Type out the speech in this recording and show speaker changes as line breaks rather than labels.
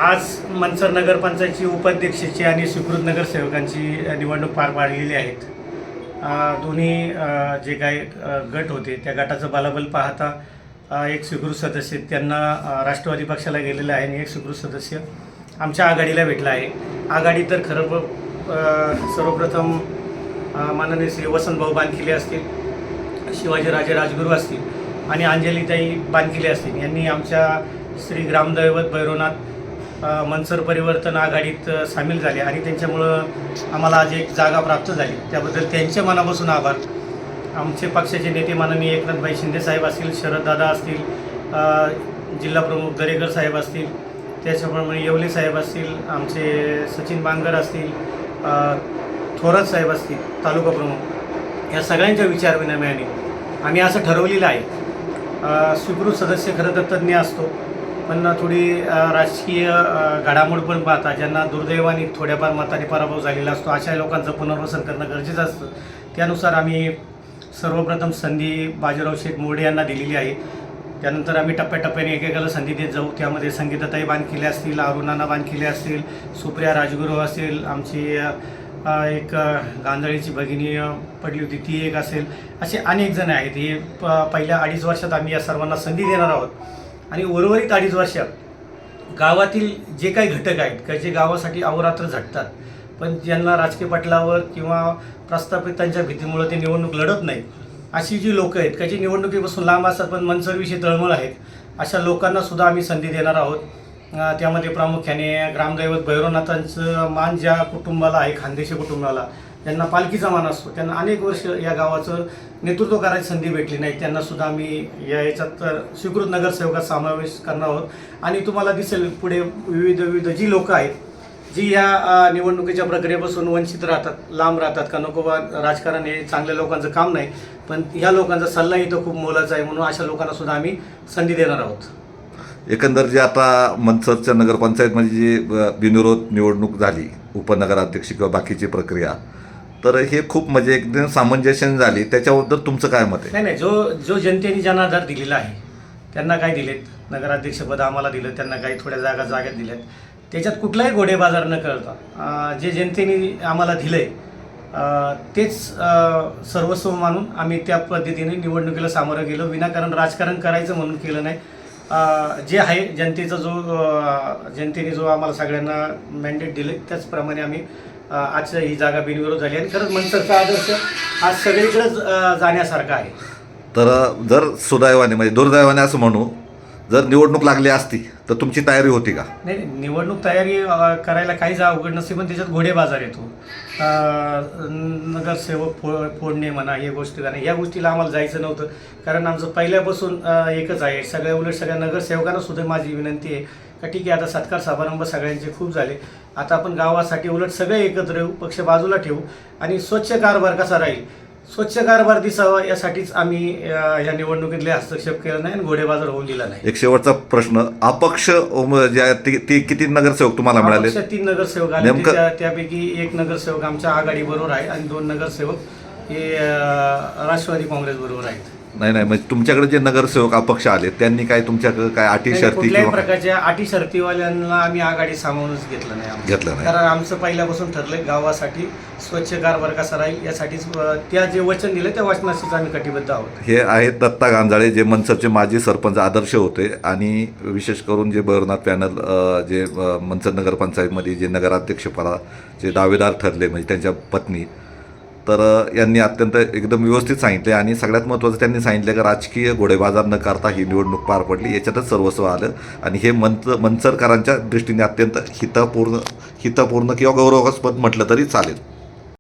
आज मनसर नगरपंचायतची उपाध्यक्षाची आणि स्वीकृत नगरसेवकांची निवडणूक पार पाडलेली आहेत. दोन्ही जे काही गट होते त्या गटाचं बलाबल पाहता एक स्वीकृत सदस्य त्यांना राष्ट्रवादी पक्षाला गेलेलं आहे आणि एक स्वीकृत सदस्य आमच्या आघाडीला भेटला आहे. आघाडी तर खरं सर्वप्रथम माननीय श्री वसंतभाऊ बानखिले असतील, शिवाजीराजे राजगुरू असतील आणि अंजलीताई बानखिले असतील यांनी आमच्या श्री ग्रामदैवत भैरवनाथ मनसर परिवर्तन आघाडीत सामील झाले आणि त्यांच्यामुळं आम्हाला आज एक जागा प्राप्त झाली. त्याबद्दल त्यांचे मनापासून आभार. आमचे पक्षाचे नेते माननीय एकनाथभाई शिंदेसाहेब असतील, शरददादा असतील, जिल्हाप्रमुख दरेकर साहेब असतील, त्याच्याप्रमाणे येवले साहेब असतील, आमचे सचिन बांगर असतील, थोरात साहेब असतील, तालुका प्रमुख, या सगळ्यांच्या विचारविनिमयाने आम्ही असं ठरवलेलं आहे. स्वीकृत सदस्य खरं तर तज्ज्ञ असतो, पण थोडी राजकीय घडामोड पण पाहता ज्यांना दुर्दैवाने थोड्याफार मताने पराभव झालेला असतो अशा लोकांचं पुनर्वसन करणं गरजेचं असतं. त्यानुसार आम्ही सर्वप्रथम संधी बाजीराव शेठ मोरडे यांना दिलेली आहे. त्यानंतर आम्ही टप्प्याटप्प्याने एकेकाला संधी देत जाऊ. त्यामध्ये संगीताताई बानखिले असतील, अरुणाना बानखिले असतील, सुप्रिया राजगुरू असतील, आमची एक गांधळीची भगिनी पडली होती ती एक असेल, असे अनेक जण आहेत. हे पहिल्या 2.5 वर्षात आम्ही या सर्वांना संधी देणार आहोत आणि उर्वरित 2.5 वर्षात गावातील जे काही घटक आहेत का जे गावासाठी अहोरात्र झटतात पण ज्यांना राजकीय पटलावर किंवा प्रस्थापितांच्या भीतीमुळे ते निवडणूक लढत नाहीत, अशी जी लोकं आहेत का जी निवडणुकीपासून लांब असतात पण मनसरविषयी तळमळ आहेत, अशा लोकांनासुद्धा आम्ही संधी देणार आहोत. त्यामध्ये प्रामुख्याने ग्रामदैवत भैरवनाथांचं मान ज्या कुटुंबाला आहे, खानदेशी कुटुंबाला, ज्यांना पालखीचा मान असतो, त्यांना अनेक वर्ष या गावाचं नेतृत्व करायची संधी भेटली नाही, त्यांनासुद्धा आम्ही याच्यात स्वीकृत नगरसेवकात समावेश करणार आहोत. आणि तुम्हाला दिसेल पुढे विविध जी लोकं आहेत जी या निवडणुकीच्या प्रक्रियेपासून वंचित राहतात, लांब राहतात का नको बा राजकारण हे चांगल्या लोकांचं काम नाही, पण ह्या लोकांचा सल्ला इथं खूप मोलाचा आहे, म्हणून अशा लोकांनासुद्धा आम्ही संधी देणार आहोत.
एकंदर जे आता मनसरच्या नगरपंचायतमध्ये जी बिनविरोध निवडणूक झाली, उपनगराध्यक्ष किंवा बाकीची प्रक्रिया, तर हे खूप म्हणजे एकदम सामंजस्याने झाली, त्याच्याबद्दल तुमचं काय मत आहे?
नाही, जो जनतेने ज्यांना आधार दिलेला आहे त्यांना काय दिलेत, नगराध्यक्षपद आम्हाला दिलं, त्यांना काही थोड्या जागेत दिल्यात, त्याच्यात कुठलाही घोडेबाजार न करता जे जनतेने आम्हाला दिलं आहे तेच सर्वस्व मानून आम्ही त्या पद्धतीने निवडणुकीला सामोरं गेलो. विनाकारण राजकारण करायचं म्हणून केलं नाही. जे आहे जनतेने जो आम्हाला सगळ्यांना मॅन्डेट दिले त्याचप्रमाणे आम्ही आजच्या ही जागा बिनविरोध झाली आणि खरंच मनसरचा आदर्श आज सगळीकडेच जाण्यासारखा आहे.
तर जर सुदैवाने म्हणजे दुर्दैवाने असं म्हणू, जर निवडणूक लागली असती तर तुमची तयारी होती का?
नाही, निवडणूक तयारी करायला काहीच अवघड नसते, पण त्याच्यात घोडेबाजार येतो. नगरसेवक फोडणे म्हणा, हे गोष्टी नाही, या गोष्टीला आम्हाला जायचं नव्हतं. कारण आमचं पहिल्यापासून एकच आहे. उलट सगळ्या नगरसेवकांना सुद्धा माझी विनंती आहे का ठीक आहे, आता सत्कार समारंभ सगळ्यांचे खूप झाले, आता आपण गावासाठी उलट सगळे एकत्र येऊ, पक्ष बाजूला ठेवू आणि स्वच्छ कारभार कसा राहील, स्वच्छ कारभार दिसावा यासाठीच आम्ही या निवडणुकीतले हस्तक्षेप केला नाही आणि घोडेबाजार होऊन दिला नाही.
एक शेवटचा प्रश्न, अपक्ष ती किती नगरसेवक तुम्हाला मिळाले?
3 नगरसेवक आले. त्यापैकी 1 नगरसेवक आमच्या आघाडी बरोबर आहे आणि 2 नगरसेवक हे राष्ट्रवादी काँग्रेस बरोबर आहेत.
नाही, म्हणजे तुमच्याकडे जे नगरसेवक अपक्ष आले त्यांनी काय तुमच्याकडे काय अटी शर्ती
कुठल्याही प्रकारच्या अटी शर्तीवाल्यांना आम्ही आघाडी सामावूनच घेतलं नाही. कारण आमचं पहिल्यापासून ठरलंय गावासाठी स्वच्छ कारभार कसा राहील यासाठीच त्या जे वचन दिलं त्या वचनाशीच आम्ही कटिबद्ध आहोत.
हे आहेत दत्ता गांजाळे, जे मनसरचे माजी सरपंच आदर्श होते आणि विशेष करून जे भैरवनाथ पॅनल जे मनसर नगरपंचायतमध्ये जे नगराध्यक्षपदा जे दावेदार ठरले म्हणजे त्यांच्या पत्नी, तर यांनी अत्यंत एकदम व्यवस्थित सांगितले आणि सगळ्यात महत्त्वाचं त्यांनी सांगितलं की राजकीय घोडेबाजार न करता ही निवडणूक पार पडली, याच्यातच सर्वस्व आलं आणि हे मनसरकरांच्या दृष्टीने अत्यंत हितपूर्ण किंवा गौरवास्पद म्हटलं तरी चालेल.